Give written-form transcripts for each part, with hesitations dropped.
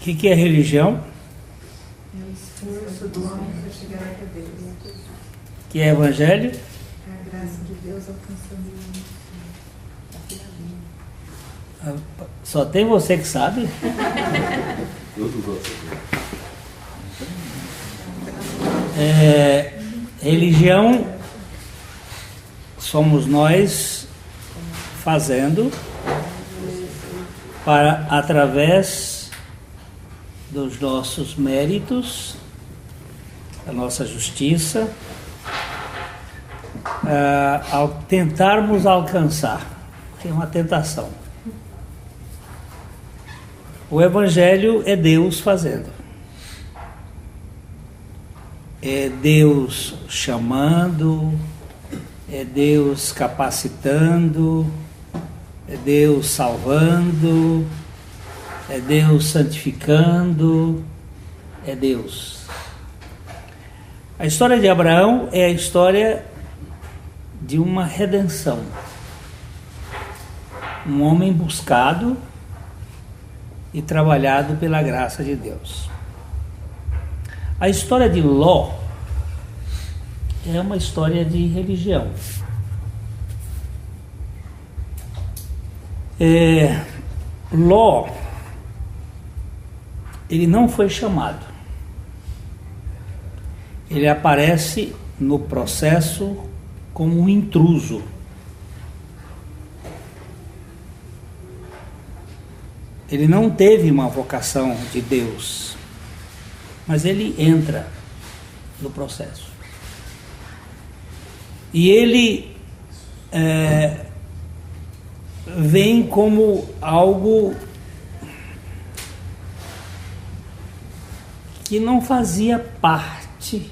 que é religião? É o esforço do homem para chegar até Deus. Que é evangelho? É a graça de Deus alcançando o homem. Só tem você que sabe? Religião somos nós fazendo para, através dos nossos méritos, da nossa justiça, ao tentarmos alcançar, que é uma tentação. O Evangelho é Deus fazendo. É Deus chamando, é Deus capacitando, é Deus salvando, é Deus santificando, é Deus. A história de Abraão é a história de uma redenção. Um homem buscado e trabalhado pela graça de Deus. A história de Ló é uma história de religião. Ló, ele não foi chamado. Ele aparece no processo como um intruso. Ele não teve uma vocação de Deus, mas ele entra no processo. E ele vem como algo que não fazia parte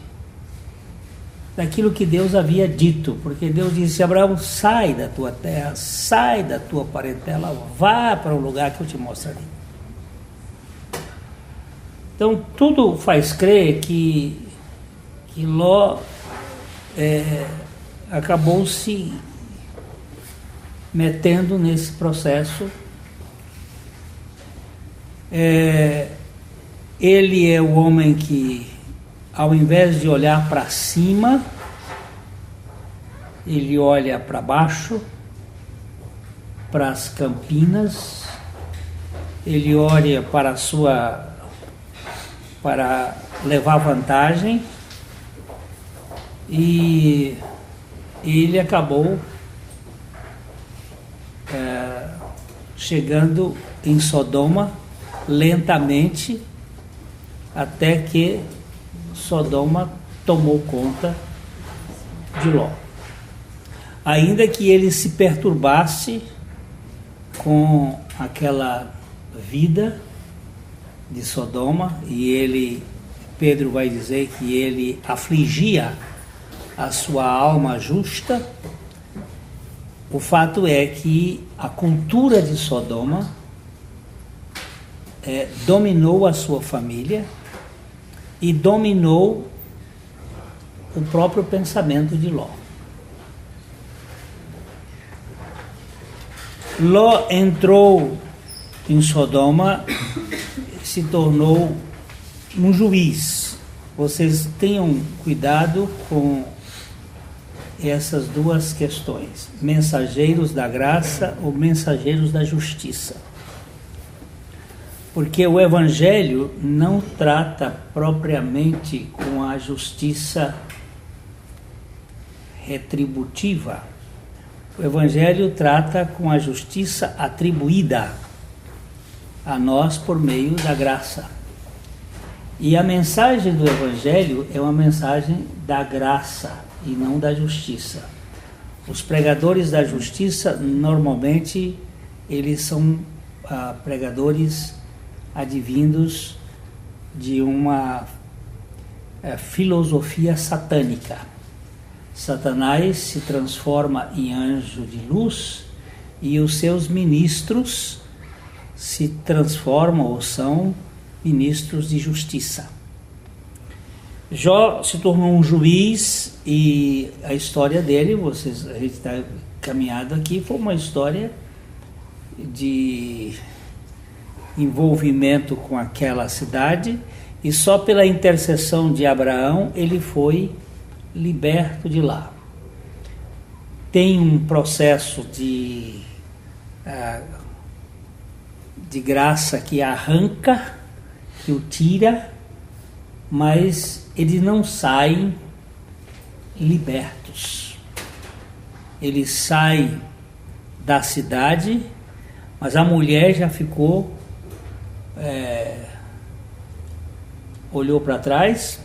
daquilo que Deus havia dito, porque Deus disse: Abraão, sai da tua terra, sai da tua parentela, vá para o lugar que eu te mostrarei. Então tudo faz crer que Ló acabou se metendo nesse processo. Ele é o homem que, ao invés de olhar para cima, ele olha para baixo, para as campinas, ele olha para levar vantagem, e ele acabou chegando em Sodoma lentamente, até que Sodoma tomou conta de Ló. Ainda que ele se perturbasse com aquela vida de Sodoma, e Pedro vai dizer que ele afligia a sua alma justa, o fato é que a cultura de Sodoma dominou a sua família e dominou o próprio pensamento de Ló. Ló entrou em Sodoma, se tornou um juiz. Vocês tenham cuidado com essas duas questões: mensageiros da graça ou mensageiros da justiça. Porque o Evangelho não trata propriamente com a justiça retributiva. O Evangelho trata com a justiça atribuída a nós por meio da graça. E a mensagem do Evangelho é uma mensagem da graça e não da justiça. Os pregadores da justiça, normalmente, eles são pregadores advindos de uma filosofia satânica. Satanás se transforma em anjo de luz e os seus ministros se transformam ou são ministros de justiça. Jó se tornou um juiz e a história dele, a gente está caminhado aqui, foi uma história de envolvimento com aquela cidade, e só pela intercessão de Abraão ele foi liberto de lá. Tem um processo de graça que arranca, que o tira, mas eles não saem libertos. Eles saem da cidade, mas a mulher já ficou, olhou para trás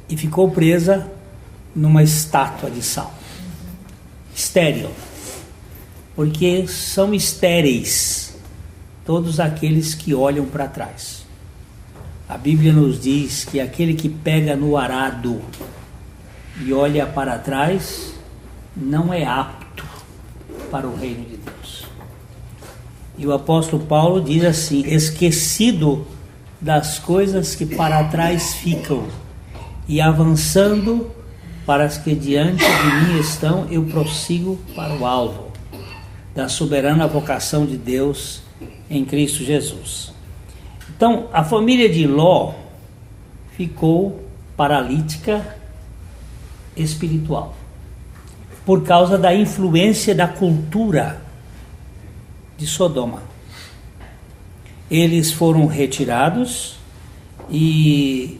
e ficou presa numa estátua de sal. Estéril. Porque são estéreis todos aqueles que olham para trás. A Bíblia nos diz que aquele que pega no arado e olha para trás não é apto para o reino de Deus. E o apóstolo Paulo diz assim: esquecido das coisas que para trás ficam e avançando para as que diante de mim estão, eu prossigo para o alvo da soberana vocação de Deus em Cristo Jesus. Então, a família de Ló ficou paralítica espiritual por causa da influência da cultura de Sodoma. Eles foram retirados e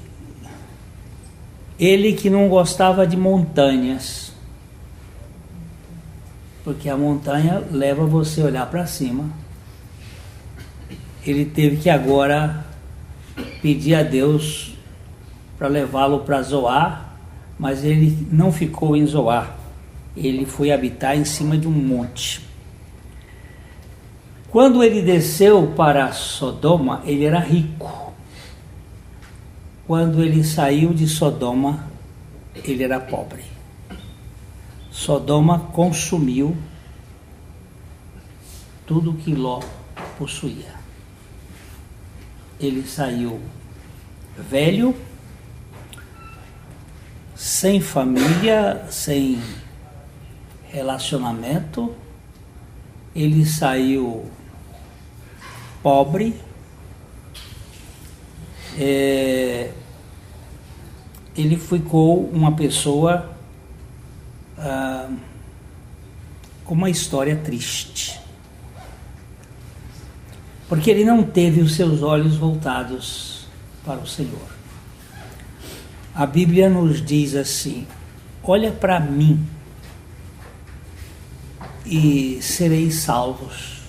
ele, que não gostava de montanhas, porque a montanha leva você a olhar para cima, ele teve que agora pedir a Deus para levá-lo para Zoar, mas ele não ficou em Zoar, ele foi habitar em cima de um monte. Quando ele desceu para Sodoma, ele era rico. Quando ele saiu de Sodoma, ele era pobre. Sodoma consumiu tudo que Ló possuía. Ele saiu velho, sem família, sem relacionamento. Ele saiu pobre. Ele ficou uma pessoa com uma história triste, porque ele não teve os seus olhos voltados para o Senhor. A Bíblia nos diz assim: olha para mim e sereis salvos,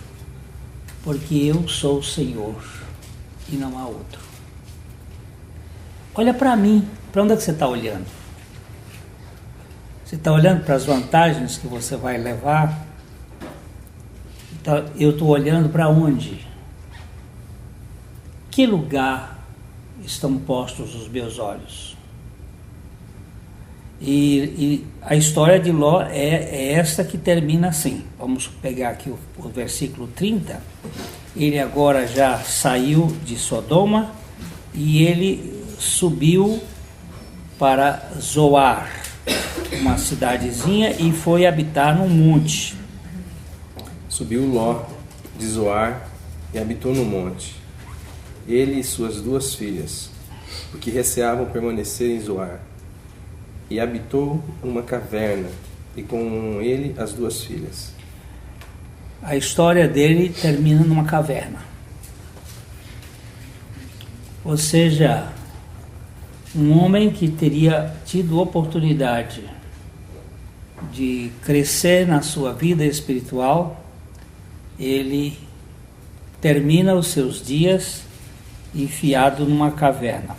porque eu sou o Senhor e não há outro. Olha para mim. Para onde é que você está olhando? Você está olhando para as vantagens que você vai levar? Então, eu estou olhando para onde? Que lugar estão postos os meus olhos? E a história de Ló é esta que termina assim. Vamos pegar aqui o versículo 30. Ele agora já saiu de Sodoma e ele subiu para Zoar, uma cidadezinha, e foi habitar num monte. Subiu Ló de Zoar e habitou no monte, ele e suas 2 filhas, porque receavam permanecer em Zoar. E habitou uma caverna, e com ele as 2 filhas. A história dele termina numa caverna. Ou seja, um homem que teria tido oportunidade de crescer na sua vida espiritual, ele termina os seus dias enfiado numa caverna.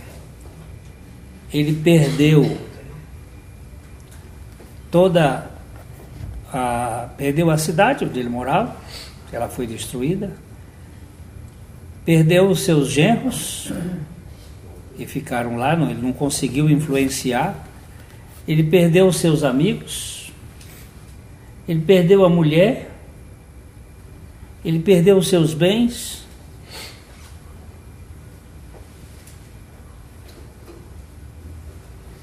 Ele perdeu perdeu a cidade onde ele morava, ela foi destruída, perdeu os seus genros e ficaram lá, ele não conseguiu influenciar. Ele perdeu os seus amigos, ele perdeu a mulher, ele perdeu os seus bens.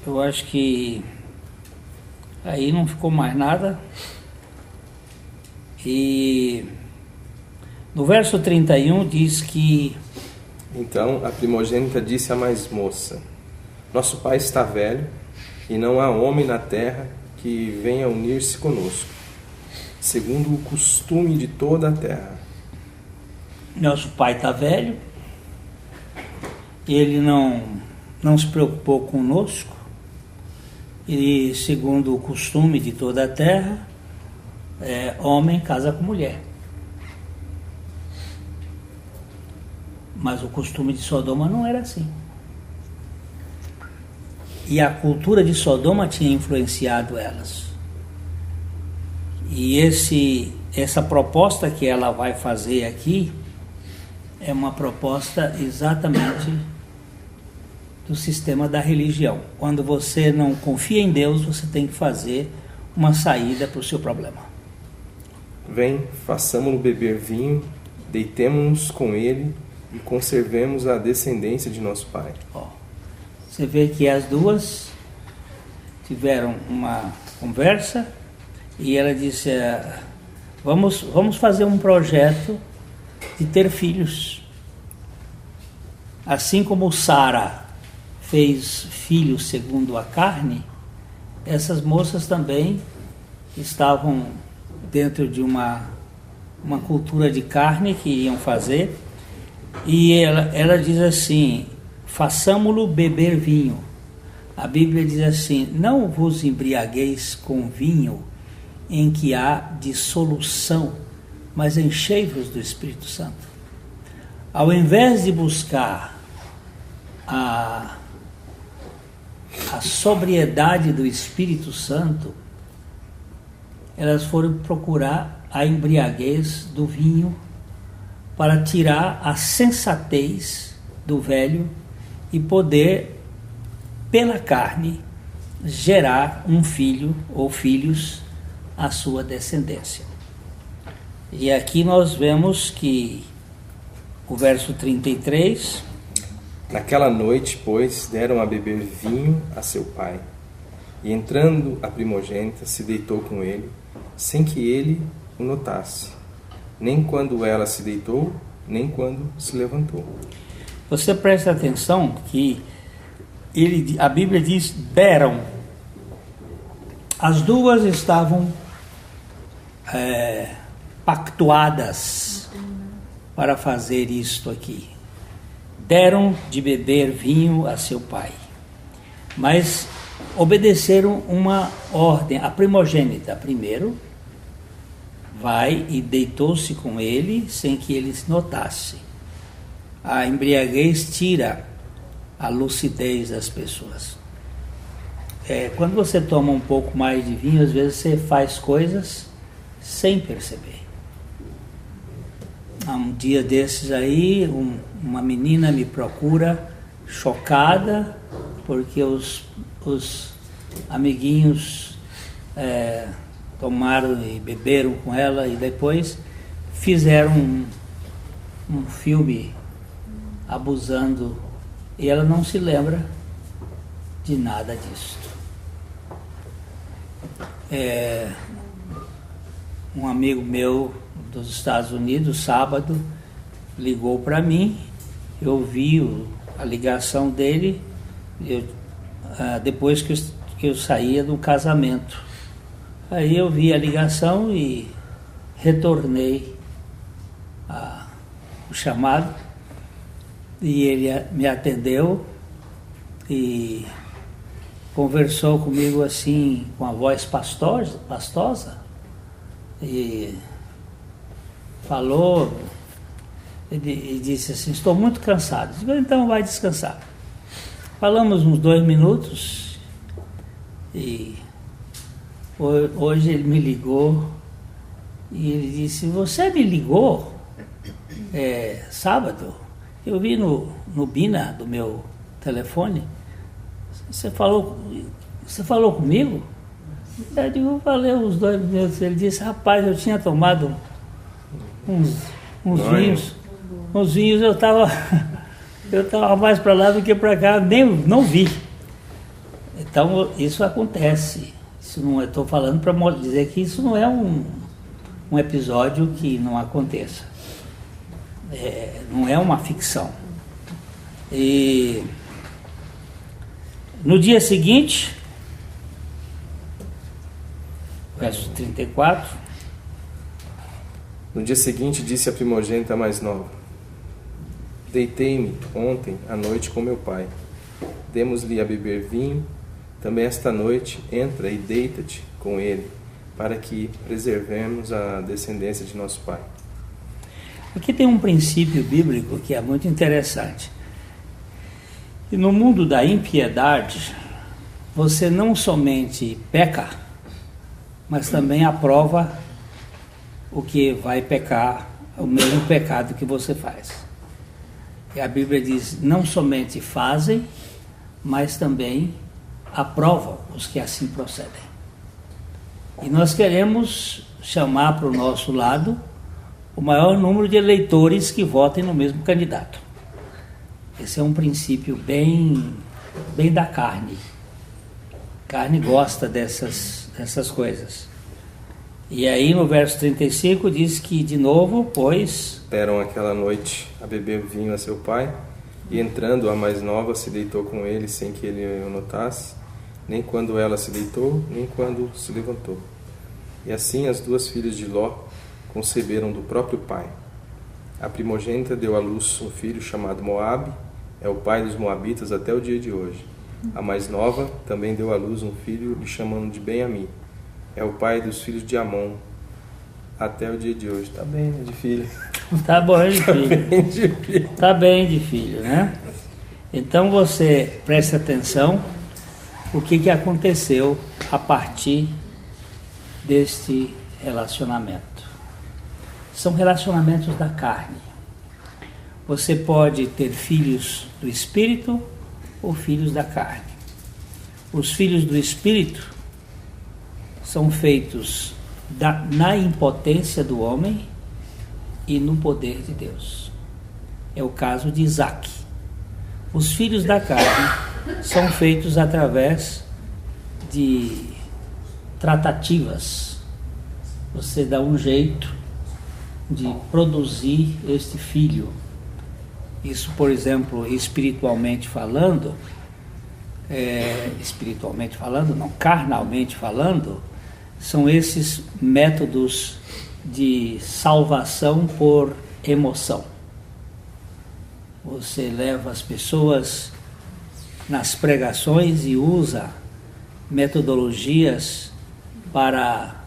Eu acho que aí não ficou mais nada. E No verso 31 diz que... Então a primogênita disse à mais moça: Nosso pai está velho, e não há homem na terra que venha unir-se conosco, segundo o costume de toda a terra. Nosso pai está velho, ele não se preocupou conosco, e segundo o costume de toda a terra, homem casa com mulher. Mas o costume de Sodoma não era assim. E a cultura de Sodoma tinha influenciado elas. E essa proposta que ela vai fazer aqui é uma proposta exatamente do sistema da religião. Quando você não confia em Deus, você tem que fazer uma saída para o seu problema. Vem, façamo-lo beber vinho, deitemo-nos com ele e conservemos a descendência de nosso pai. Você vê que as duas tiveram uma conversa e ela disse: vamos fazer um projeto de ter filhos. Assim como Sara fez filhos segundo a carne, essas moças também estavam dentro de uma cultura de carne que iam fazer. E ela diz assim: façamo-lo beber vinho. A Bíblia diz assim: não vos embriagueis com vinho em que há dissolução, mas enchei-vos do Espírito Santo. Ao invés de buscar a sobriedade do Espírito Santo, elas foram procurar a embriaguez do vinho para tirar a sensatez do velho e poder, pela carne, gerar um filho ou filhos à sua descendência. E aqui nós vemos que o verso 33... Naquela noite, pois, deram a beber vinho a seu pai. E entrando a primogênita, se deitou com ele, sem que ele o notasse, nem quando ela se deitou, nem quando se levantou. Você presta atenção que a Bíblia diz: deram. As duas estavam pactuadas para fazer isto aqui. Deram de beber vinho a seu pai, mas obedeceram uma ordem. A primogênita primeiro vai e deitou-se com ele sem que ele notasse. A embriaguez tira a lucidez das pessoas. Quando você toma um pouco mais de vinho, às vezes você faz coisas sem perceber. Há um dia desses aí, uma menina me procura chocada porque os amiguinhos tomaram e beberam com ela e depois fizeram um filme abusando, e ela não se lembra de nada disso. Um amigo meu dos Estados Unidos, sábado, ligou para mim, eu vi a ligação dele, depois que eu saía do casamento. Aí eu vi a ligação e retornei o chamado, e ele me atendeu e conversou comigo assim, com a voz pastosa, e falou, e disse assim: estou muito cansado. Eu disse: então vai descansar. Falamos uns 2 minutos e hoje ele me ligou e ele disse: você me ligou sábado? Eu vi no Bina do meu telefone, você falou comigo? Eu digo: eu falei uns 2 minutos. Ele disse: rapaz, eu tinha tomado uns vinhos, eu estava mais para lá do que para cá, não vi. Então isso acontece. Isso não estou falando para dizer que isso não é um episódio que não aconteça. não é uma ficção. E no dia seguinte, verso 34. No dia seguinte disse a primogênita mais nova: Deitei-me ontem à noite com meu pai. Demos-lhe a beber vinho. Também esta noite entra e deita-te com ele, para que preservemos a descendência de nosso pai. Aqui tem um princípio bíblico que é muito interessante. E no mundo da impiedade, você não somente peca, mas também aprova o que vai pecar, o mesmo pecado que você faz. E a Bíblia diz, não somente fazem, mas também aprovam os que assim procedem. E nós queremos chamar para o nosso lado o maior número de eleitores que votem no mesmo candidato. Esse é um princípio bem da carne. A carne gosta dessas coisas. E aí no verso 35 diz que de novo, pois... Deram aquela noite a beber vinho a seu pai, e entrando a mais nova se deitou com ele sem que ele o notasse, nem quando ela se deitou, nem quando se levantou. E assim as duas filhas de Ló conceberam do próprio pai. A primogênita deu à luz um filho chamado Moabe, é o pai dos moabitas até o dia de hoje. A mais nova também deu à luz um filho, lhe chamando de Ben-Ammi, é o pai dos filhos de Amon até o dia de hoje. Tá bem, né, de filho? Tá bom de filho. Tá bem de filho, né? Então você preste atenção o que aconteceu a partir deste relacionamento. São relacionamentos da carne. Você pode ter filhos do Espírito ou filhos da carne. Os filhos do Espírito são feitos na impotência do homem e no poder de Deus. É o caso de Isaac. Os filhos da carne são feitos através de tratativas. Você dá um jeito de produzir este filho. Isso, por exemplo, carnalmente falando, são esses métodos de salvação por emoção. Você leva as pessoas nas pregações e usa metodologias para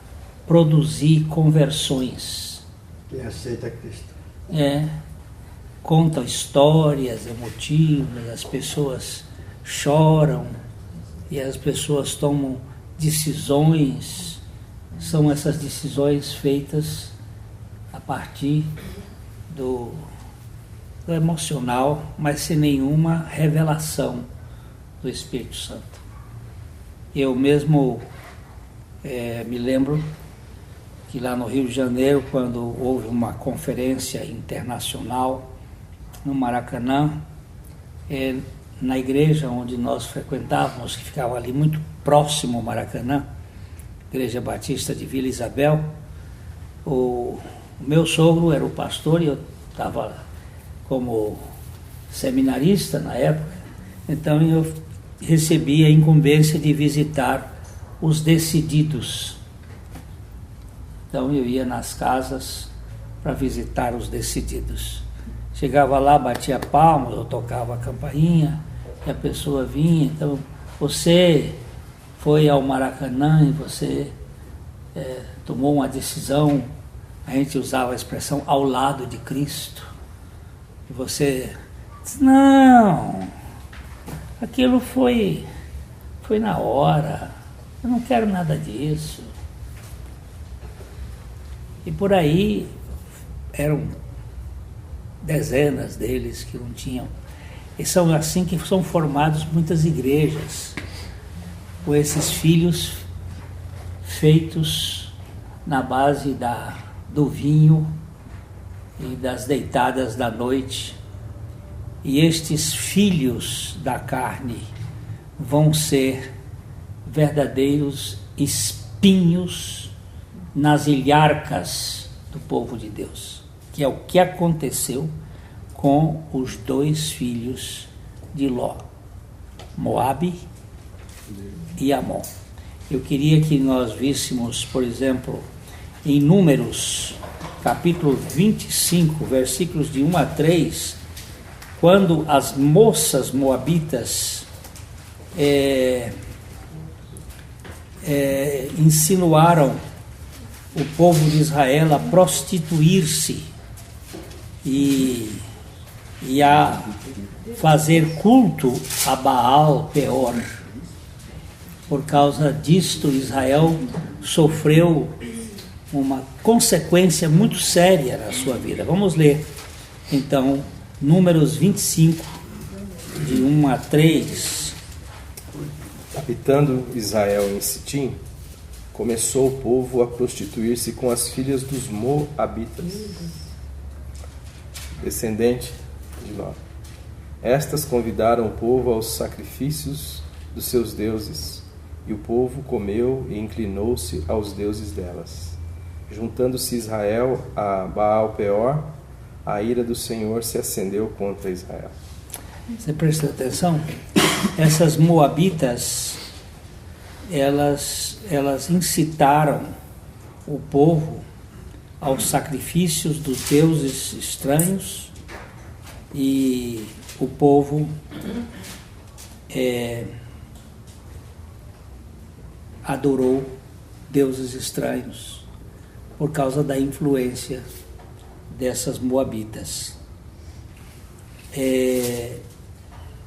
produzir conversões. Quem aceita Cristo. Conta histórias emotivas, as pessoas choram e as pessoas tomam decisões. São essas decisões feitas a partir do emocional, mas sem nenhuma revelação do Espírito Santo. Eu mesmo me lembro que lá no Rio de Janeiro, quando houve uma conferência internacional no Maracanã, na igreja onde nós frequentávamos, que ficava ali muito próximo ao Maracanã, Igreja Batista de Vila Isabel, o meu sogro era o pastor e eu estava como seminarista na época, então eu recebi a incumbência de visitar os decididos. Então eu ia nas casas para visitar os decididos. Chegava lá, batia palmas, eu tocava a campainha, e a pessoa vinha. Então, você foi ao Maracanã e você tomou uma decisão, a gente usava a expressão ao lado de Cristo. E você disse, não, aquilo foi na hora, eu não quero nada disso. E por aí eram dezenas deles que não tinham. E são assim que são formadas muitas igrejas, com esses filhos feitos na base do vinho e das deitadas da noite. E estes filhos da carne vão ser verdadeiros espinhos nas ilharcas do povo de Deus. que é o que aconteceu com os 2 filhos de Ló, Moabe e Amon. Eu queria que nós víssemos, por exemplo, em Números, capítulo 25, versículos de 1 a 3, quando as moças moabitas insinuaram o povo de Israel a prostituir-se e a fazer culto a Baal Peor. Por causa disto, Israel sofreu uma consequência muito séria na sua vida. Vamos ler, então, Números 25, de 1 a 3. Habitando Israel em Sitim, começou o povo a prostituir-se com as filhas dos Moabitas, descendente de Ló. Estas convidaram o povo aos sacrifícios dos seus deuses, e o povo comeu e inclinou-se aos deuses delas. Juntando-se Israel a Baal Peor, a ira do Senhor se acendeu contra Israel. Você presta atenção? Essas moabitas, elas incitaram o povo aos sacrifícios dos deuses estranhos, e o povo adorou deuses estranhos por causa da influência dessas moabitas.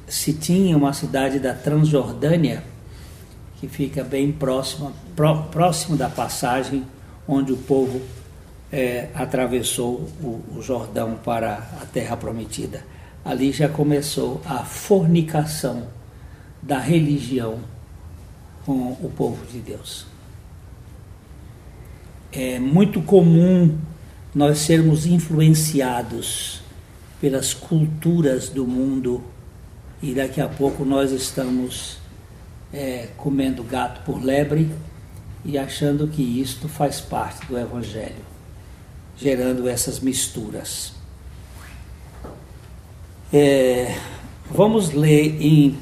Sitim é uma cidade da Transjordânia que fica bem próximo da passagem onde o povo atravessou o Jordão para a Terra Prometida. Ali já começou a fornicação da religião com o povo de Deus. É muito comum nós sermos influenciados pelas culturas do mundo e daqui a pouco nós estamos comendo gato por lebre e achando que isto faz parte do Evangelho, gerando essas misturas. Vamos ler em 1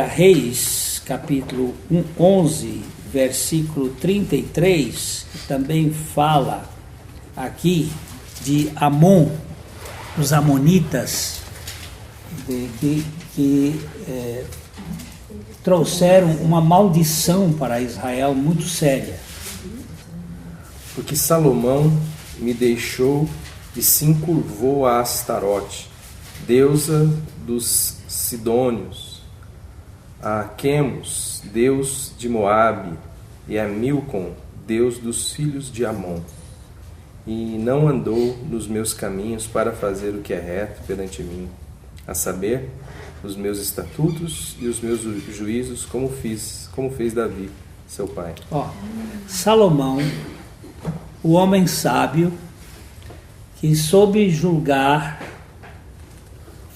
Reis, capítulo 11, versículo 33, que também fala aqui de Amon, os amonitas, que trouxeram uma maldição para Israel muito séria. Porque Salomão me deixou e se encurvou a Astarote, deusa dos Sidônios, a Quemos, deus de Moabe, e a Milcom, deus dos filhos de Amon. E não andou nos meus caminhos para fazer o que é reto perante mim, a saber, os meus estatutos e os meus juízos, como fez Davi, seu pai. Salomão, o homem sábio, que soube julgar,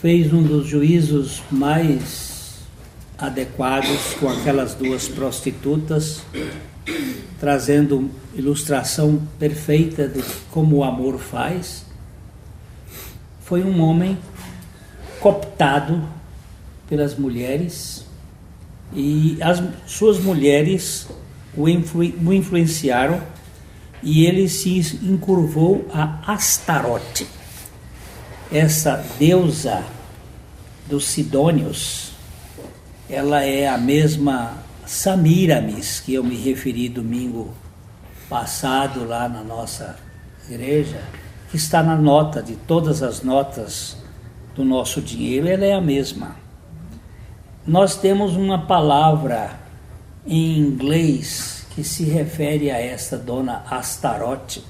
fez um dos juízos mais adequados com aquelas 2 prostitutas, trazendo ilustração perfeita de como o amor faz. Foi um homem cooptado pelas mulheres, e as suas mulheres o influenciaram, e ele se encurvou a Astarote, essa deusa dos Sidônios. Ela é a mesma Samiramis que eu me referi domingo passado lá na nossa igreja, que está na nota de todas as notas do nosso dinheiro. Ela é a mesma. Nós temos uma palavra em inglês que se refere a essa dona Astarote,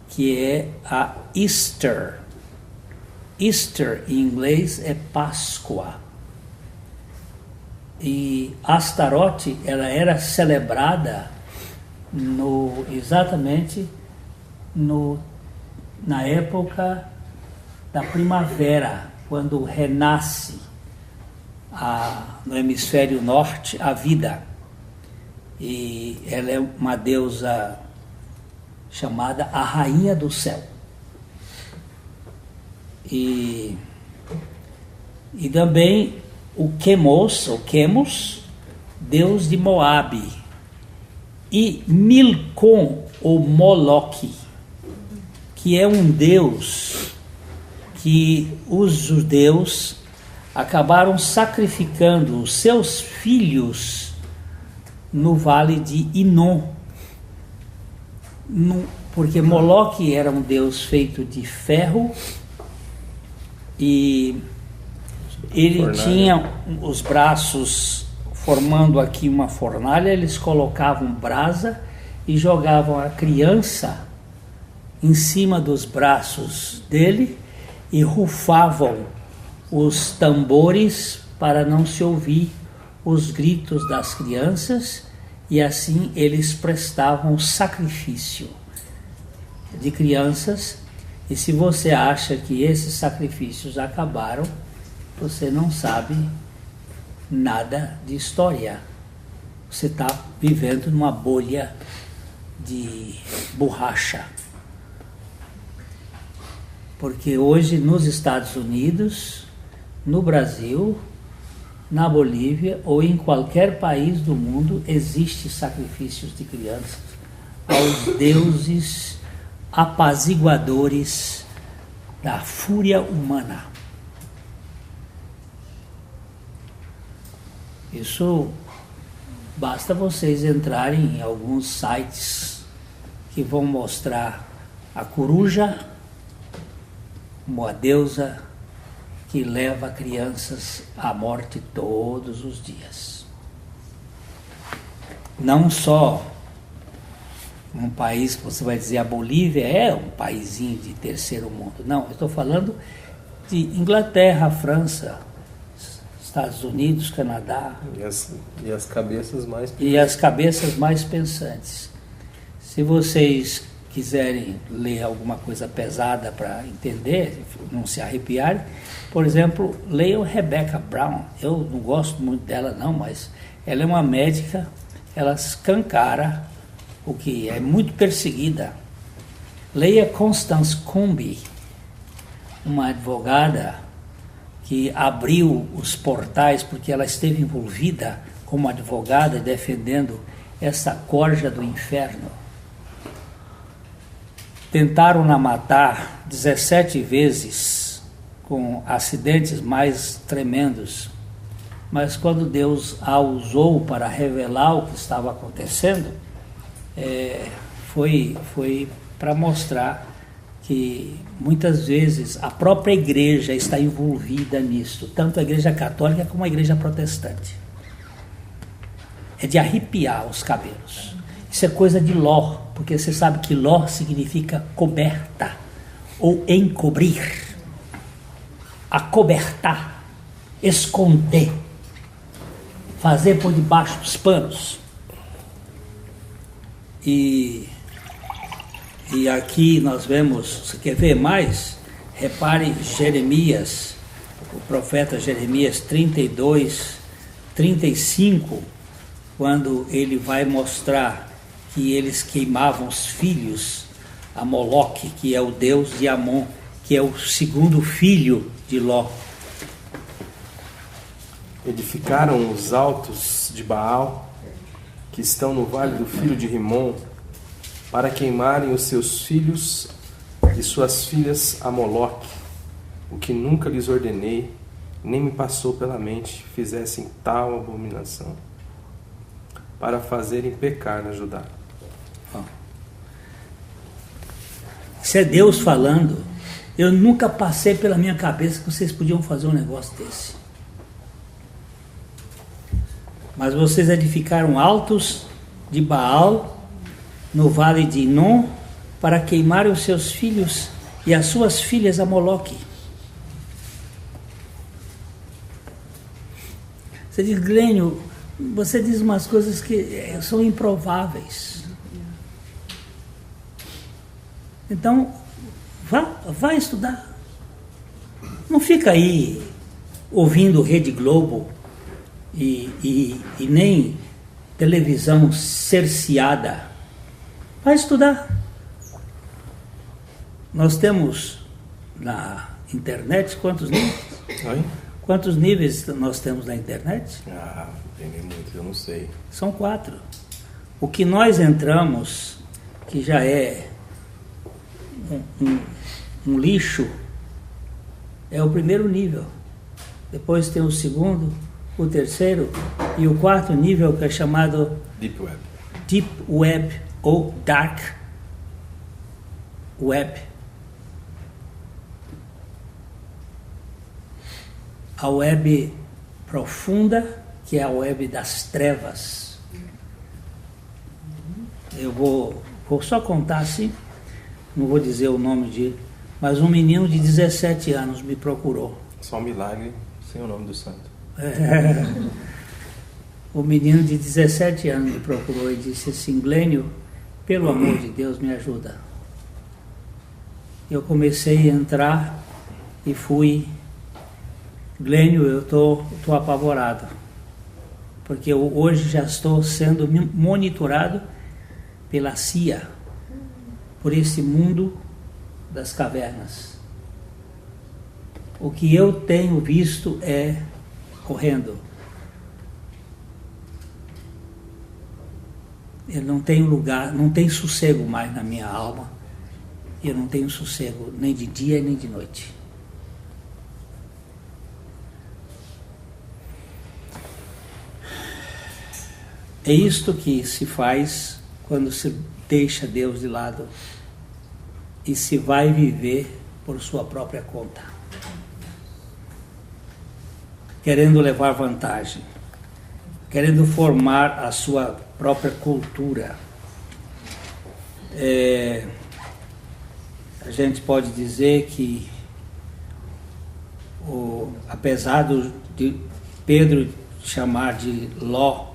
que é a Easter. Easter em inglês é Páscoa. E Astarote, ela era celebrada exatamente na época da primavera, quando renasce no hemisfério norte a vida. E ela é uma deusa chamada a Rainha do Céu. E também o Quemos, deus de Moabe, e Milcom, ou Moloque, que é um deus que os judeus acabaram sacrificando os seus filhos no vale de Inom, porque Moloque era um deus feito de ferro e ele tinha os braços formando aqui uma fornalha, eles colocavam brasa e jogavam a criança em cima dos braços dele e rufavam os tambores para não se ouvir os gritos das crianças, e assim eles prestavam sacrifício de crianças. E se você acha que esses sacrifícios acabaram, você não sabe nada de história. Você está vivendo numa bolha de borracha. Porque hoje nos Estados Unidos, no Brasil, na Bolívia ou em qualquer país do mundo existem sacrifícios de crianças aos deuses apaziguadores da fúria humana. Isso basta vocês entrarem em alguns sites que vão mostrar a coruja como a deusa que leva crianças à morte todos os dias. Não só um país que você vai dizer a Bolívia é um paísinho de terceiro mundo. Não, eu estou falando de Inglaterra, França, Estados Unidos, Canadá. E as cabeças mais pensantes. E as cabeças mais pensantes. Se vocês quiserem ler alguma coisa pesada para entender, não se arrepiarem, por exemplo, leiam Rebecca Brown. Eu não gosto muito dela não, mas ela é uma médica, ela escancara o que é muito perseguida. Leia Constance Cumby, uma advogada que abriu os portais porque ela esteve envolvida como advogada defendendo essa corja do inferno. Tentaram-na matar 17 vezes, com acidentes mais tremendos, mas quando Deus a usou para revelar o que estava acontecendo, foi para mostrar que muitas vezes a própria igreja está envolvida nisso, tanto a igreja católica como a igreja protestante. É de arrepiar os cabelos. Isso é coisa de Ló, porque você sabe que Ló significa coberta ou encobrir. Acobertar, esconder, fazer por debaixo dos panos. E aqui nós vemos, você quer ver mais? Repare Jeremias, o profeta Jeremias 32, 35, quando ele vai mostrar que eles queimavam os filhos a Moloque, que é o deus de Amon, que é o segundo filho de Ló. Edificaram os altos de Baal, que estão no vale do filho de Rimom, para queimarem os seus filhos e suas filhas a Moloque, o que nunca lhes ordenei, nem me passou pela mente, fizessem tal abominação, para fazerem pecar na Judá. Isso é Deus falando. Eu nunca passei pela minha cabeça que vocês podiam fazer um negócio desse. Mas vocês edificaram altos de Baal no vale de Inom para queimarem os seus filhos e as suas filhas a Moloque. Você diz, Glênio, você diz umas coisas que são improváveis. Então, vá estudar. Não fica aí ouvindo Rede Globo e nem televisão cerceada. Vai estudar. Nós temos internet, quantos níveis? Oi? Quantos níveis nós temos na internet? Ah, tem muito, eu não sei. São 4. O que nós entramos, que já é um lixo, é o primeiro nível. Depois tem o segundo, o terceiro e o 4º nível, que é chamado Deep Web. Deep Web ou Dark Web. A web profunda, que é a web das trevas. Eu vou só contar assim, não vou dizer o nome de, mas um menino de 17 anos me procurou. Só um milagre sem o nome do santo. O menino de 17 anos me procurou e disse assim: Glênio, pelo amor de Deus, me ajuda. Eu comecei a entrar e fui: Glênio, eu estou apavorado, porque eu hoje já estou sendo monitorado pela CIA, por esse mundo das cavernas. O que eu tenho visto é correndo. Eu não tenho lugar, não tenho sossego mais na minha alma. Eu não tenho sossego nem de dia nem de noite. É isto que se faz quando se deixa Deus de lado e se vai viver por sua própria conta, querendo levar vantagem, querendo formar a sua própria cultura. A gente pode dizer que, apesar de Pedro chamar de Ló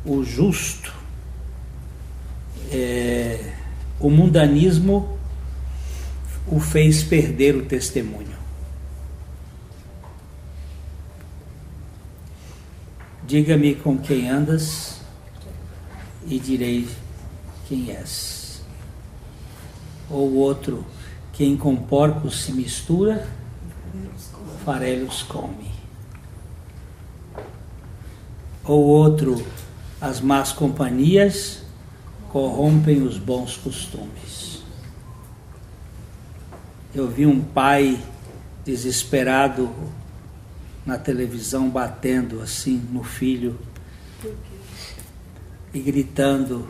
o justo, o mundanismo o fez perder o testemunho. Diga-me com quem andas e direi quem és. Ou outro: quem com porcos se mistura, farelos come. Ou outro: as más companhias corrompem os bons costumes. Eu vi um pai desesperado na televisão, batendo assim no filho e gritando: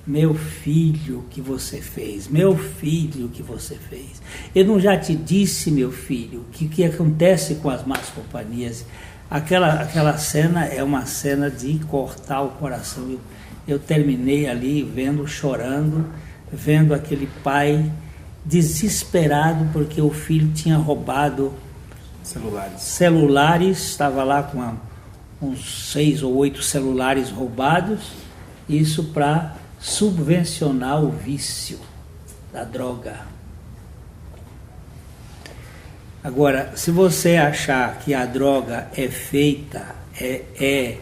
meu filho, o que você fez? Meu filho, o que você fez? Eu não já te disse, meu filho, o que acontece com as más companhias? Aquela cena é uma cena de cortar o coração. Eu terminei ali vendo, chorando, vendo aquele pai desesperado porque o filho tinha roubado celulares, estava lá com uns 6 ou 8 celulares roubados, isso para subvencionar o vício da droga. Agora, se você achar que a droga é feita, é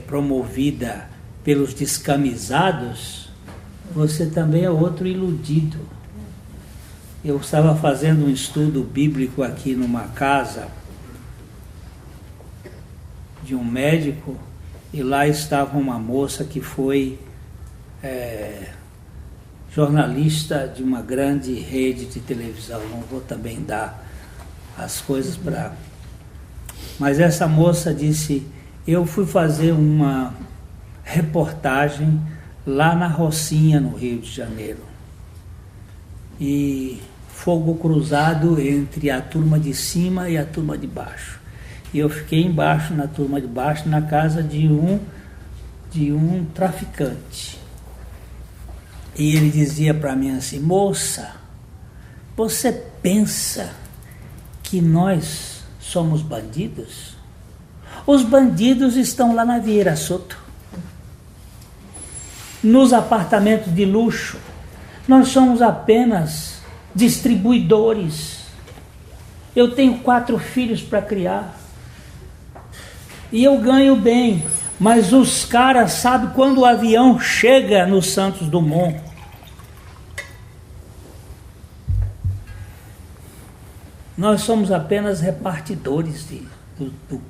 promovida pelos descamisados, você também é outro iludido. Eu estava fazendo um estudo bíblico aqui numa casa de um médico, e lá estava uma moça que foi jornalista de uma grande rede de televisão. Não vou também dar as coisas para... Mas essa moça disse: eu fui fazer uma reportagem lá na Rocinha, no Rio de Janeiro, e fogo cruzado entre a turma de cima e a turma de baixo. E eu fiquei embaixo, na turma de baixo, na casa de um traficante. E ele dizia para mim assim: moça, você pensa que nós somos bandidos? Os bandidos estão lá na Vieira Soto, nos apartamentos de luxo. Nós somos apenas distribuidores. Eu tenho 4 filhos para criar e eu ganho bem, mas os caras sabem quando o avião chega no Santos Dumont. Nós somos apenas repartidores o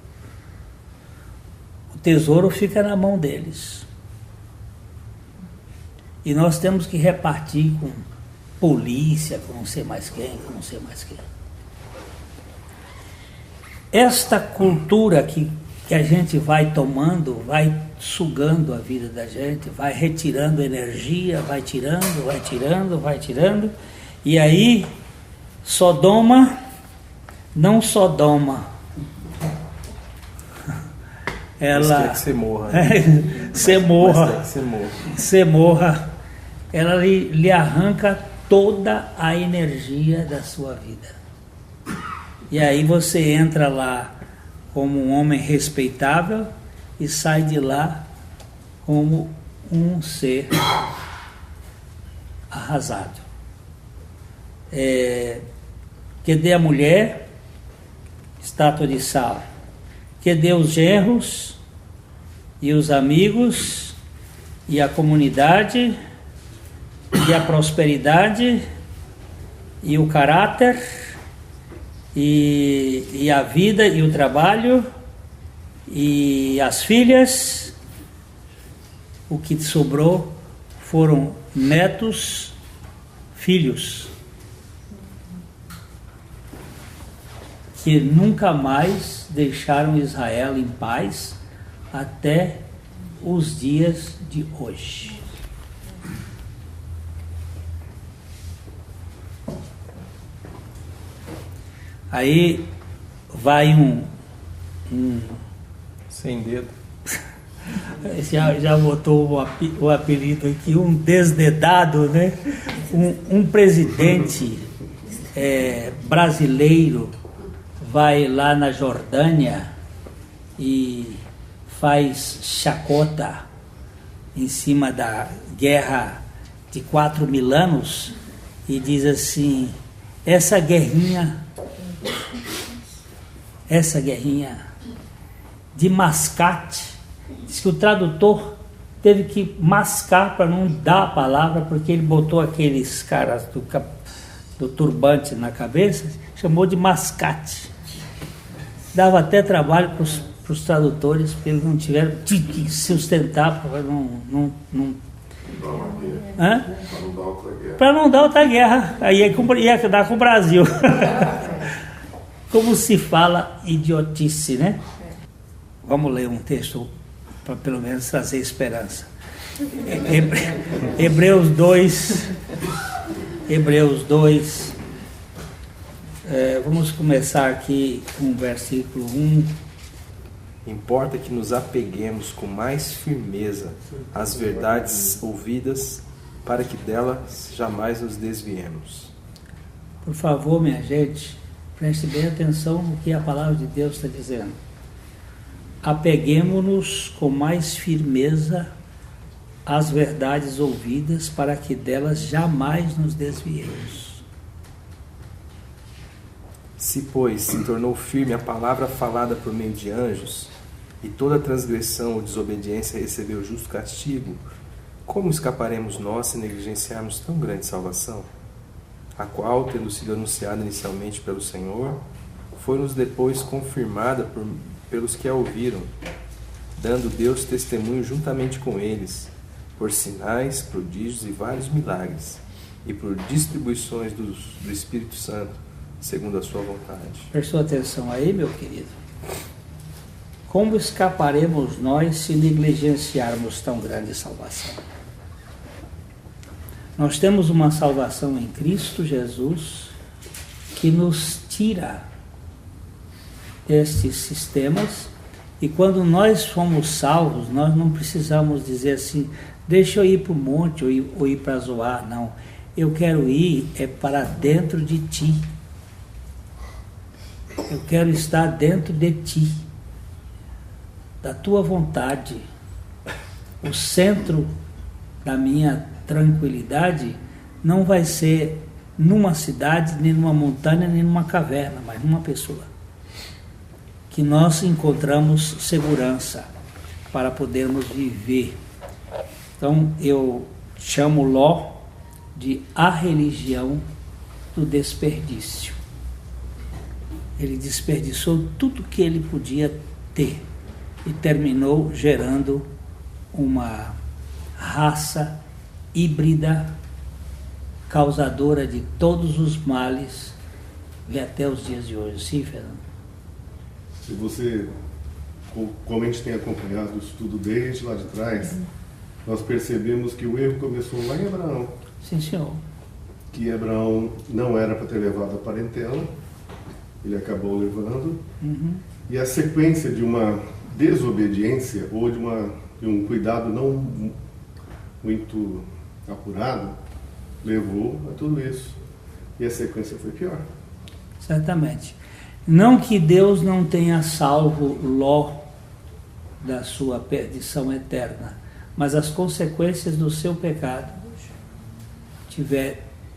tesouro fica na mão deles. E nós temos que repartir com polícia, com não sei mais quem, com não sei mais quem. Esta cultura que a gente vai tomando, vai sugando a vida da gente, vai retirando energia, vai tirando, e aí Sodoma, não Sodoma, ela quer que você morra. Você morra, ela lhe arranca toda a energia da sua vida. E aí você entra lá como um homem respeitável e sai de lá como um ser arrasado. Que dê a mulher, estátua de sal. Que dê os genros e os amigos e a comunidade e a prosperidade e o caráter e a vida e o trabalho e as filhas. O que sobrou foram netos, filhos, que nunca mais deixaram Israel em paz até os dias de hoje. Aí vai um sem dedo. Já botou o apelido aqui, um desdedado, né? Um presidente brasileiro vai lá na Jordânia e faz chacota em cima da guerra de 4.000 anos e diz assim: essa guerrinha de mascate, diz que o tradutor teve que mascar para não dar a palavra, porque ele botou aqueles caras do turbante na cabeça, chamou de mascate. Dava até trabalho para os tradutores, porque eles não tiveram que sustentar para para não dar outra guerra. Aí ia dar com o Brasil. Como se fala idiotice, né? Vamos ler um texto para pelo menos trazer esperança. Hebreus 2. Vamos começar aqui com o versículo 1. Importa que nos apeguemos com mais firmeza às verdades ouvidas, para que delas jamais nos desviemos. Por favor, minha gente, preste bem atenção no que a palavra de Deus está dizendo. Apeguemo-nos com mais firmeza às verdades ouvidas, para que delas jamais nos desviemos. Se, pois, se tornou firme a palavra falada por meio de anjos, e toda transgressão ou desobediência recebeu justo castigo, como escaparemos nós se negligenciarmos tão grande salvação? A qual, tendo sido anunciada inicialmente pelo Senhor, foi-nos depois confirmada pelos que a ouviram, dando Deus testemunho juntamente com eles, por sinais, prodígios e vários milagres, e por distribuições do Espírito Santo, segundo a sua vontade. Prestou atenção aí, meu querido? Como escaparemos nós se negligenciarmos tão grande salvação? Nós temos uma salvação em Cristo Jesus que nos tira destes sistemas, e quando nós fomos salvos, nós não precisamos dizer assim: deixa eu ir para o monte ou ir para Zoar. Não, eu quero ir para dentro de ti. Eu quero estar dentro de ti, da tua vontade. O centro da minha tranquilidade não vai ser numa cidade, nem numa montanha, nem numa caverna, mas numa pessoa. Que nós encontramos segurança para podermos viver. Então eu chamo Ló de a religião do desperdício. Ele desperdiçou tudo que ele podia ter e terminou gerando uma raça híbrida, causadora de todos os males, e até os dias de hoje. Sim, Fernando? Se você, como a gente tem acompanhado o estudo desde lá de trás, nós percebemos que o erro começou lá em Abraão. Sim, senhor. Que Abraão não era para ter levado a parentela, ele acabou levando, e a sequência de uma desobediência ou de um cuidado não muito apurado levou a tudo isso, e a sequência foi pior. Certamente. Não que Deus não tenha salvo Ló da sua perdição eterna, mas as consequências do seu pecado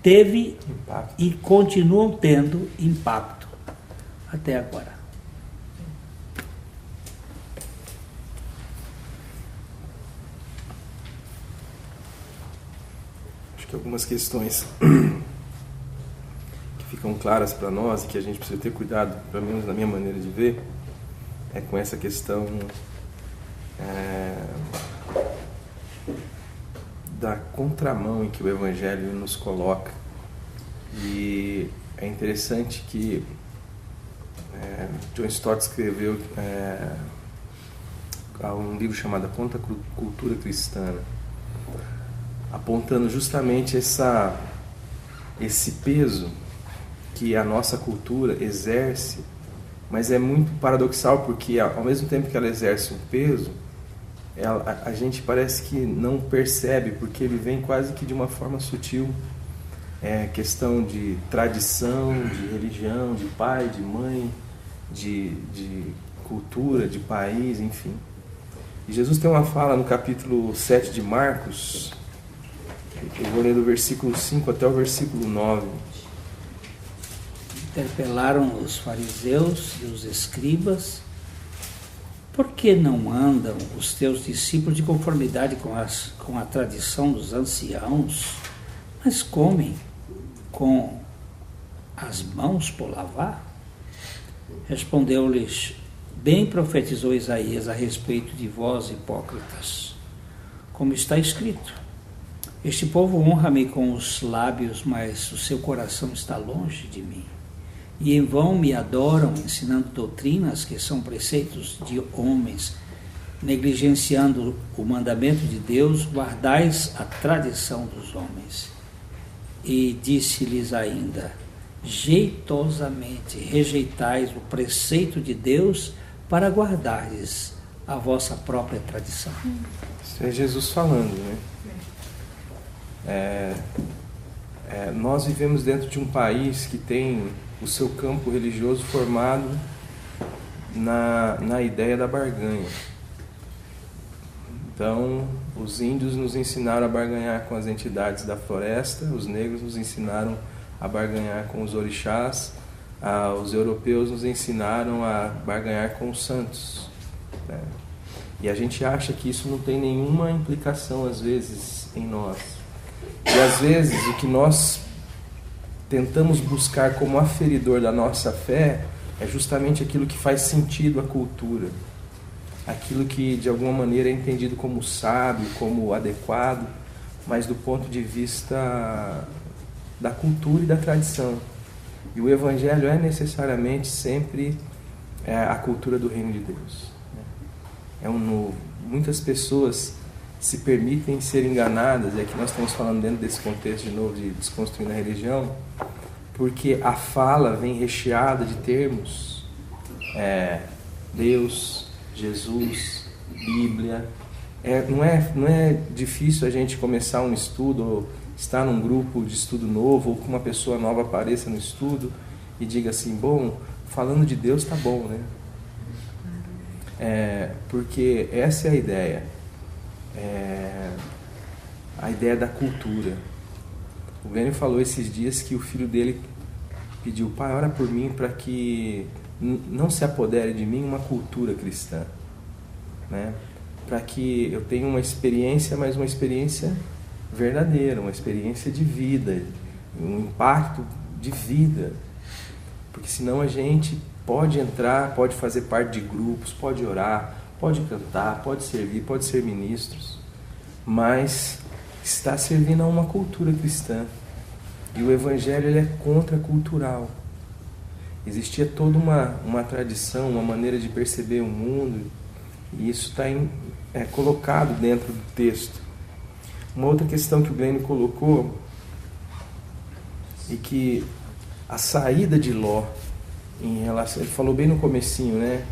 teve Impacto. e continuam tendo impacto até agora. Acho que algumas questões que ficam claras para nós e que a gente precisa ter cuidado, pelo menos na minha maneira de ver, é com essa questão da contramão em que o Evangelho nos coloca. E é interessante que John Stott escreveu um livro chamado A Contracultura Cristã, apontando justamente esse peso que a nossa cultura exerce, mas é muito paradoxal, porque ao mesmo tempo que ela exerce um peso, a gente parece que não percebe, porque ele vem quase que de uma forma sutil. É questão de tradição, de religião, de pai, de mãe, de cultura, de país, enfim. E Jesus tem uma fala no capítulo 7 de Marcos, eu vou ler do versículo 5 até o versículo 9. Interpelaram os fariseus e os escribas: por que não andam os teus discípulos de conformidade com a tradição dos anciãos, mas comem com as mãos por lavar? Respondeu-lhes: bem profetizou Isaías a respeito de vós, hipócritas, como está escrito: este povo honra-me com os lábios, mas o seu coração está longe de mim. E em vão me adoram, ensinando doutrinas que são preceitos de homens. Negligenciando o mandamento de Deus, guardais a tradição dos homens. E disse-lhes ainda: jeitosamente rejeitais o preceito de Deus para guardardes a vossa própria tradição. Isso é Jesus falando, né? Nós vivemos dentro de um país que tem o seu campo religioso formado na ideia da barganha. Então, os índios nos ensinaram a barganhar com as entidades da floresta, os negros nos ensinaram a barganhar com os orixás, os europeus nos ensinaram a barganhar com os santos, né? E a gente acha que isso não tem nenhuma implicação, às vezes, em nós. E às vezes o que nós tentamos buscar como aferidor da nossa fé é justamente aquilo que faz sentido à cultura, aquilo que de alguma maneira é entendido como sábio, como adequado, mas do ponto de vista da cultura e da tradição. E o Evangelho é necessariamente sempre a cultura do reino de Deus. É um novo. Muitas pessoas se permitem ser enganadas, e aqui nós estamos falando dentro desse contexto de novo de desconstruindo a religião, porque a fala vem recheada de termos Deus, Jesus, Bíblia. Não é difícil a gente começar um estudo, ou estar num grupo de estudo novo, ou que uma pessoa nova apareça no estudo e diga assim: bom, falando de Deus tá bom, né? Porque essa é a ideia. A ideia da cultura. O Glênio falou esses dias que o filho dele pediu: pai, ora por mim para que não se apodere de mim uma cultura cristã, né? Para que eu tenha uma experiência, mas uma experiência verdadeira, uma experiência de vida, um impacto de vida. Porque senão a gente pode entrar, pode fazer parte de grupos, pode orar, pode cantar, pode servir, pode ser ministros, mas está servindo a uma cultura cristã. E o Evangelho ele é contracultural. Existia toda uma tradição, uma maneira de perceber o mundo, e isso está colocado dentro do texto. Uma outra questão que o Glenn colocou é que a saída de Ló, em relação, ele falou bem no comecinho, né,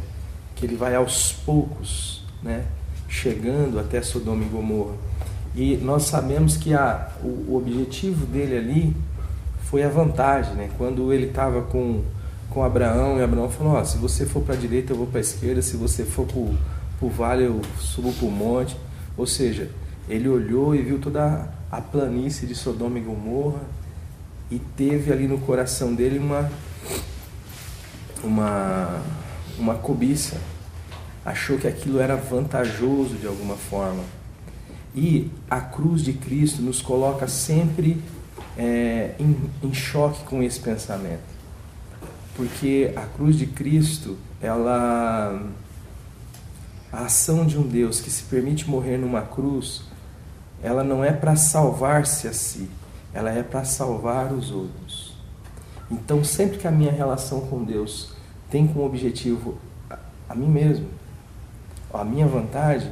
que ele vai aos poucos, né, chegando até Sodoma e Gomorra. E nós sabemos que o objetivo dele ali foi a vantagem, né? Quando ele estava com Abraão, e Abraão falou, se você for para a direita eu vou para a esquerda, se você for para o vale eu subo para o monte. Ou seja, ele olhou e viu toda a planície de Sodoma e Gomorra e teve ali no coração dele uma cobiça. Achou que aquilo era vantajoso de alguma forma. E a cruz de Cristo nos coloca sempre em choque com esse pensamento. Porque a cruz de Cristo, a ação de um Deus que se permite morrer numa cruz, ela não é para salvar-se a si, ela é para salvar os outros. Então, sempre que a minha relação com Deus tem como objetivo a mim mesmo, a minha vontade,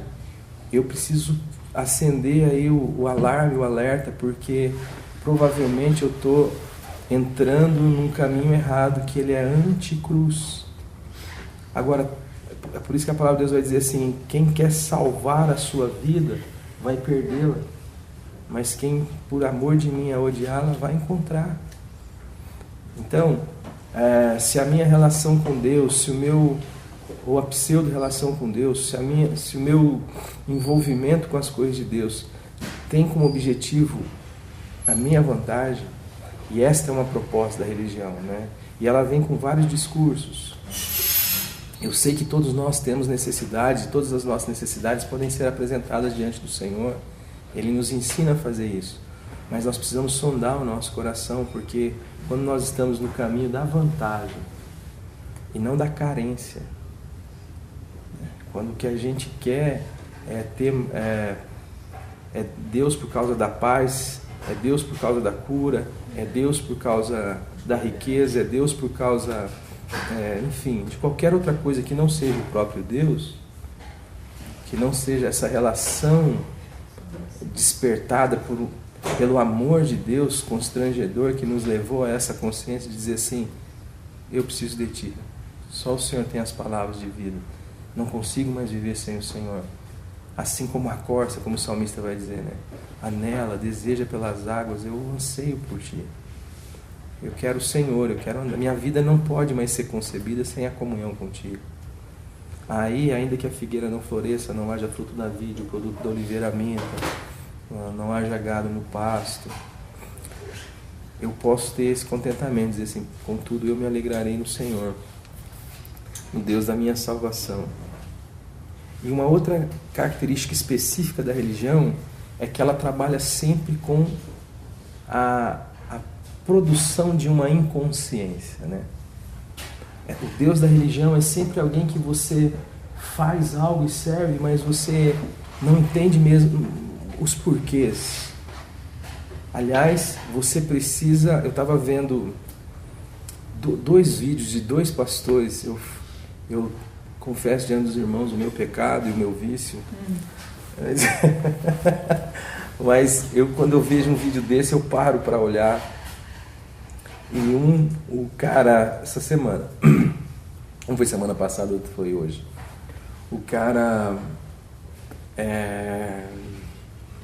eu preciso acender aí o alarme, o alerta, porque provavelmente eu estou entrando num caminho errado, que ele é anticruz. Agora, é por isso que a palavra de Deus vai dizer assim, quem quer salvar a sua vida, vai perdê-la, mas quem por amor de mim a odiá-la, vai encontrar. Então, se a minha relação com Deus, ou a pseudo-relação com Deus, se o meu envolvimento com as coisas de Deus tem como objetivo a minha vantagem, e esta é uma proposta da religião, né? E ela vem com vários discursos. Eu sei que todos nós temos necessidades, e todas as nossas necessidades podem ser apresentadas diante do Senhor. Ele nos ensina a fazer isso. Mas nós precisamos sondar o nosso coração, porque quando nós estamos no caminho da vantagem e não da carência, quando o que a gente quer é Deus por causa da paz, é Deus por causa da cura, é Deus por causa da riqueza, é Deus por causa, enfim, de qualquer outra coisa que não seja o próprio Deus, que não seja essa relação despertada pelo amor de Deus constrangedor que nos levou a essa consciência de dizer assim, eu preciso de Ti, só o Senhor tem as palavras de vida, não consigo mais viver sem o Senhor. Assim como a corça, como o salmista vai dizer, né? Anela, deseja pelas águas, eu anseio por Ti. Eu quero o Senhor, minha vida não pode mais ser concebida sem a comunhão contigo. Aí, ainda que a figueira não floresça, não haja fruto da vide, o produto da oliveira minta, não haja gado no pasto, eu posso ter esse contentamento, dizer assim, contudo eu me alegrarei no Senhor, no Deus da minha salvação. E uma outra característica específica da religião é que ela trabalha sempre com a produção de uma inconsciência, né? O Deus da religião é sempre alguém que você faz algo e serve, mas você não entende mesmo os porquês. Aliás, você precisa... Eu estava vendo dois vídeos de dois pastores. Eu confesso diante dos irmãos o meu pecado e o meu vício. Mas quando eu vejo um vídeo desse, eu paro para olhar. E o cara, essa semana, um foi semana passada, outro foi hoje. O cara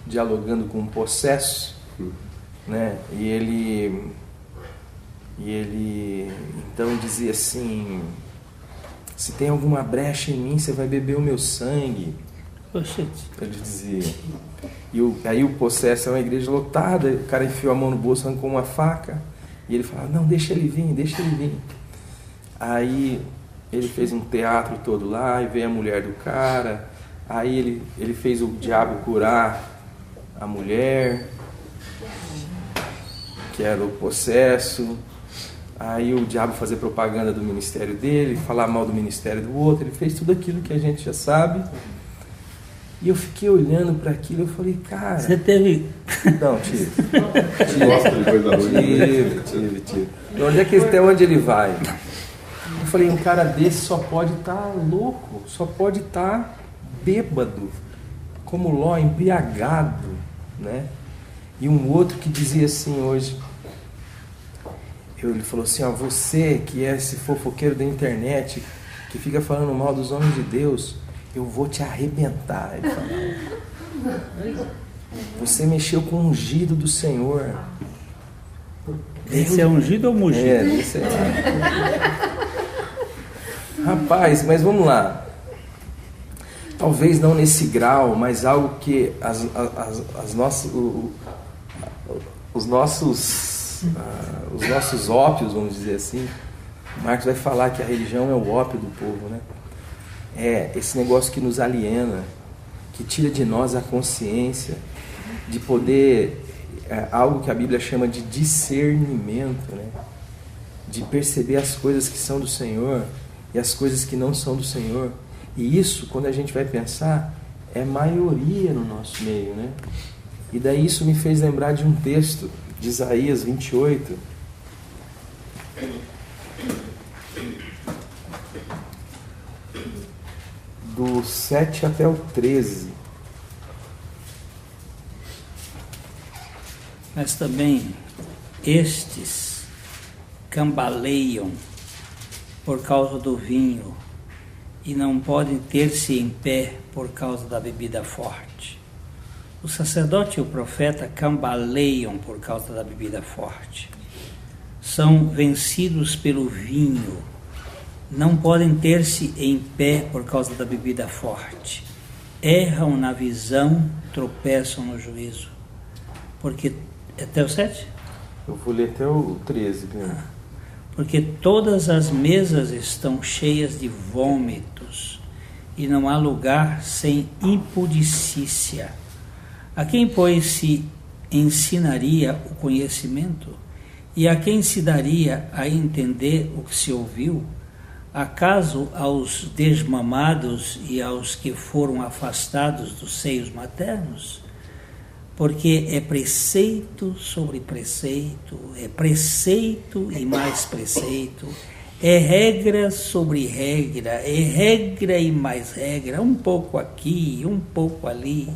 dialogando com um possesso, né? E ele então dizia assim: se tem alguma brecha em mim, você vai beber o meu sangue. Ele dizia. Aí o possesso é uma igreja lotada, o cara enfiou a mão no bolso, arrancou uma faca, e ele falava: não, deixa ele vir. Aí ele fez um teatro todo lá, e veio a mulher do cara, aí ele fez o diabo curar a mulher, que era o possesso. aí o diabo fazer propaganda do ministério dele, falar mal do ministério do outro, ele fez tudo aquilo que a gente já sabe. E eu fiquei olhando para aquilo e eu falei, cara... Você teve... Não, tive. Gosta de coisa ruim. Tive. Até onde ele vai? Eu falei, um cara desse só pode estar louco, só pode estar bêbado, como Ló, embriagado, né? E um outro que dizia assim hoje, ele falou assim, ó, você que é esse fofoqueiro da internet, que fica falando mal dos homens de Deus, eu vou te arrebentar. Ele falava. Você mexeu com o ungido do Senhor. Esse é ungido ou mugido? Esse é. Rapaz, mas vamos lá. Talvez não nesse grau, mas algo que os nossos ópios, vamos dizer assim. Marcos vai falar que a religião é o ópio do povo, né? É esse negócio que nos aliena, que tira de nós a consciência de poder, algo que a Bíblia chama de discernimento, né? De perceber as coisas que são do Senhor e as coisas que não são do Senhor. E isso, quando a gente vai pensar, é maioria no nosso meio, né? E daí isso me fez lembrar de um texto de Isaías 28, do 7 até o 13. Mas também estes cambaleiam por causa do vinho e não podem ter-se em pé por causa da bebida forte. O sacerdote e o profeta cambaleiam por causa da bebida forte. São vencidos pelo vinho. Não podem ter-se em pé por causa da bebida forte. Erram na visão, tropeçam no juízo. Porque... Até o 7? Eu vou ler até o 13 mesmo. Porque todas as mesas estão cheias de vômitos, e não há lugar sem impudicícia. A quem, pois, se ensinaria o conhecimento? E a quem se daria a entender o que se ouviu? Acaso aos desmamados e aos que foram afastados dos seios maternos? Porque é preceito sobre preceito, é preceito e mais preceito, é regra sobre regra, é regra e mais regra, um pouco aqui, um pouco ali,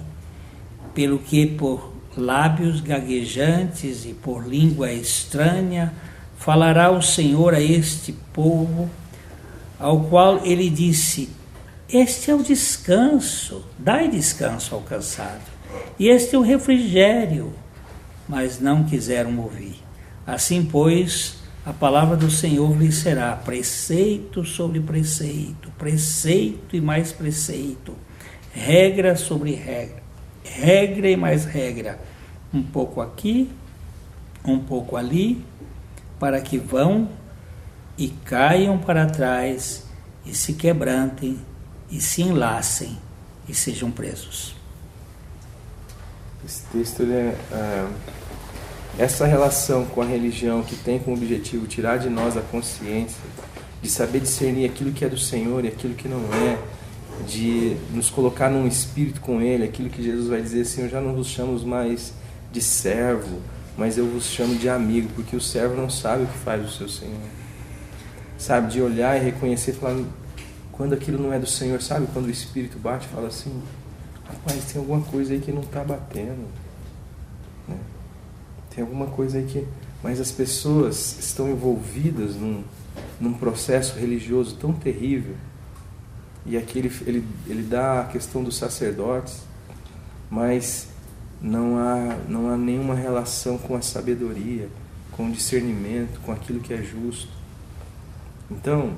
pelo que por lábios gaguejantes e por língua estranha falará o Senhor a este povo, ao qual ele disse, este é o descanso, dai descanso ao cansado. E este é o refrigério, mas não quiseram ouvir. Assim, pois, a palavra do Senhor lhes será preceito sobre preceito, preceito e mais preceito, regra sobre regra, regra e mais regra, um pouco aqui, um pouco ali, para que vão e caiam para trás e se quebrantem e se enlacem e sejam presos. Esse texto, essa relação com a religião que tem como objetivo tirar de nós a consciência, de saber discernir aquilo que é do Senhor e aquilo que não é, de nos colocar num espírito com Ele, aquilo que Jesus vai dizer assim, eu já não vos chamo mais de servo, mas eu vos chamo de amigo, porque o servo não sabe o que faz o seu Senhor. Sabe, de olhar e reconhecer, falar, quando aquilo não é do Senhor, sabe, quando o Espírito bate, fala assim, rapaz, tem alguma coisa aí que não está batendo, né? Tem alguma coisa aí que... Mas as pessoas estão envolvidas num processo religioso tão terrível. E aqui ele dá a questão dos sacerdotes, mas não há nenhuma relação com a sabedoria, com o discernimento, com aquilo que é justo. Então,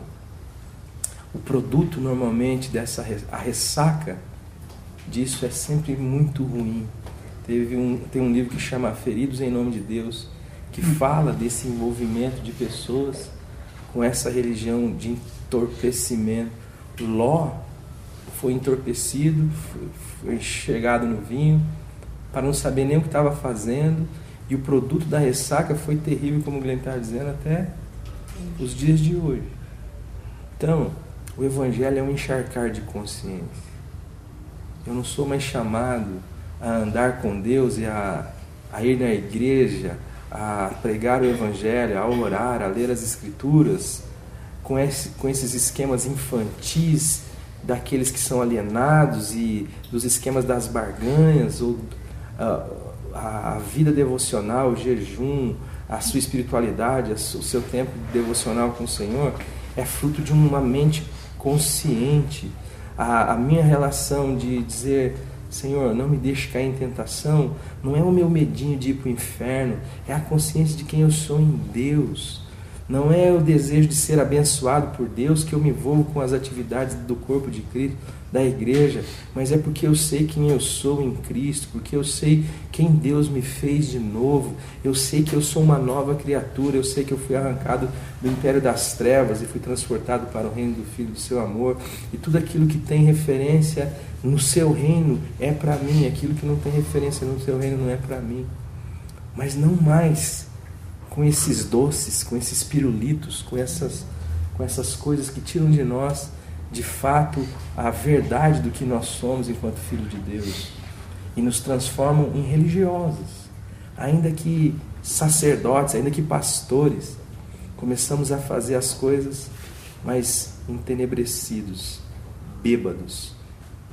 o produto normalmente a ressaca disso é sempre muito ruim. Tem um livro que chama Feridos em Nome de Deus, que fala desse envolvimento de pessoas com essa religião de entorpecimento. Ló foi entorpecido, foi chegado no vinho, para não saber nem o que estava fazendo, e o produto da ressaca foi terrível, como o Glenn está dizendo, até os dias de hoje. Então, o Evangelho é um encharcar de consciência. Eu não sou mais chamado a andar com Deus e a ir na igreja, a pregar o Evangelho, a orar, a ler as Escrituras, com esses esquemas infantis daqueles que são alienados e dos esquemas das barganhas, ou a vida devocional, o jejum, a sua espiritualidade, o seu tempo devocional com o Senhor, é fruto de uma mente consciente. A minha relação de dizer: Senhor, não me deixe cair em tentação, não é o meu medinho de ir para o inferno, é a consciência de quem eu sou em Deus. Não é o desejo de ser abençoado por Deus que eu me envolvo com as atividades do corpo de Cristo, da igreja, mas é porque eu sei quem eu sou em Cristo, porque eu sei quem Deus me fez de novo, eu sei que eu sou uma nova criatura, eu sei que eu fui arrancado do império das trevas e fui transportado para o reino do Filho do seu amor, e tudo aquilo que tem referência no seu reino é para mim, aquilo que não tem referência no seu reino não é para mim. Mas não mais com esses doces, com esses pirulitos, com essas coisas que tiram de nós, de fato, a verdade do que nós somos enquanto filhos de Deus, e nos transformam em religiosos, ainda que sacerdotes, ainda que pastores. Começamos a fazer as coisas, mas entenebrecidos, bêbados,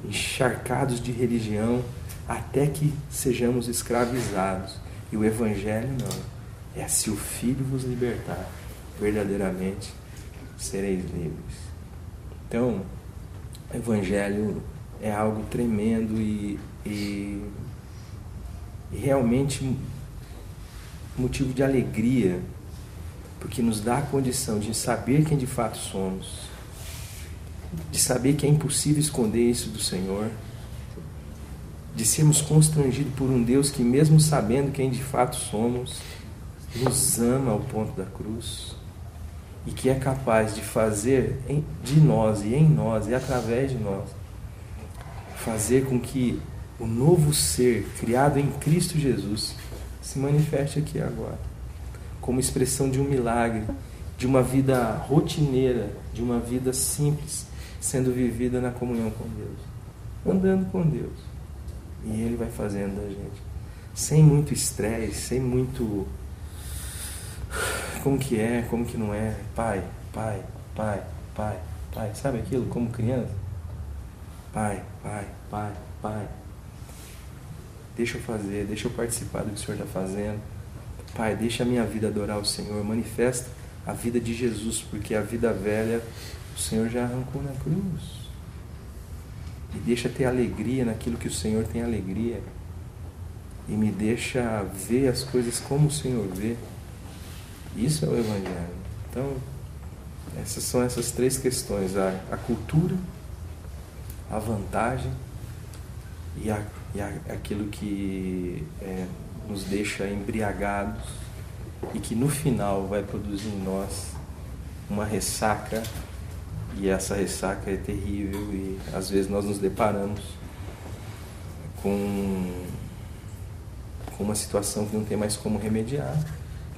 encharcados de religião, até que sejamos escravizados. E o Evangelho não. É: se o Filho vos libertar, verdadeiramente sereis livres. Então, o Evangelho é algo tremendo e realmente motivo de alegria, porque nos dá a condição de saber quem de fato somos, de saber que é impossível esconder isso do Senhor, de sermos constrangidos por um Deus que, mesmo sabendo quem de fato somos, nos ama ao ponto da cruz, e que é capaz de fazer de nós e em nós e através de nós, fazer com que o novo ser criado em Cristo Jesus se manifeste aqui agora, como expressão de um milagre, de uma vida rotineira, de uma vida simples, sendo vivida na comunhão com Deus, andando com Deus, e Ele vai fazendo da gente, sem muito estresse, sem muito como que é, como que não é, pai, sabe aquilo, como criança? Pai, deixa eu fazer, deixa eu participar do que o Senhor está fazendo. Pai, deixa a minha vida adorar o Senhor, manifesta a vida de Jesus, porque a vida velha o Senhor já arrancou na cruz. Me deixa ter alegria naquilo que o Senhor tem alegria, e me deixa ver as coisas como o Senhor vê. Isso é o Evangelho. Então, essas são essas três questões: a cultura, a vantagem e aquilo que nos deixa embriagados e que no final vai produzir em nós uma ressaca, e essa ressaca é terrível, e às vezes nós nos deparamos com uma situação que não tem mais como remediar.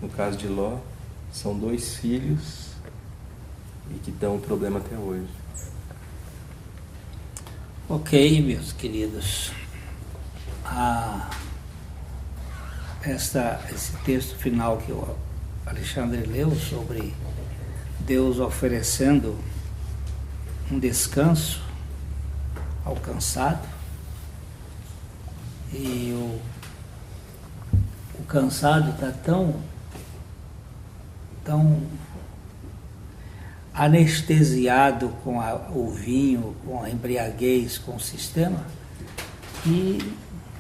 No caso de Ló, são 2 filhos e que dão um problema até hoje. Ok, meus queridos. Esse texto final que o Alexandre leu sobre Deus oferecendo um descanso ao cansado, e o cansado está tão anestesiado com o vinho, com a embriaguez, com o sistema, que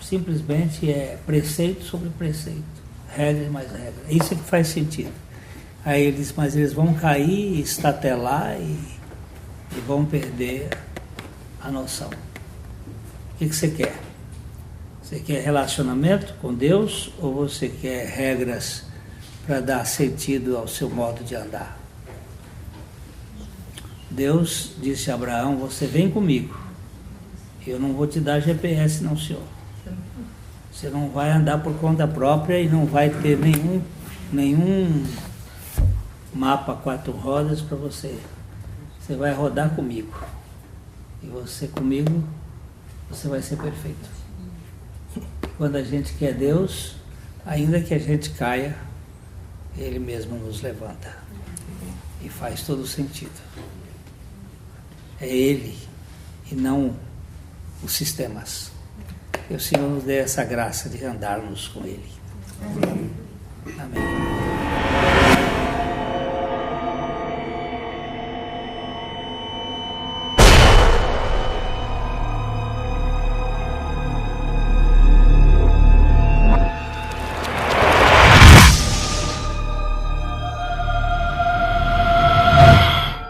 simplesmente é preceito sobre preceito, regra mais regra. Isso é que faz sentido. Aí ele diz: mas eles vão cair, estatelar e vão perder a noção. O que você quer? Você quer relacionamento com Deus, ou você quer regras para dar sentido ao seu modo de andar? Deus disse a Abraão: você vem comigo, eu não vou te dar GPS não, senhor. Você não vai andar por conta própria e não vai ter mapa 4 rodas para você. Você vai rodar comigo. E você comigo, você vai ser perfeito. Quando a gente quer Deus, ainda que a gente caia, Ele mesmo nos levanta. E faz todo sentido. É Ele e não os sistemas. Que o Senhor nos dê essa graça de andarmos com Ele. Amém.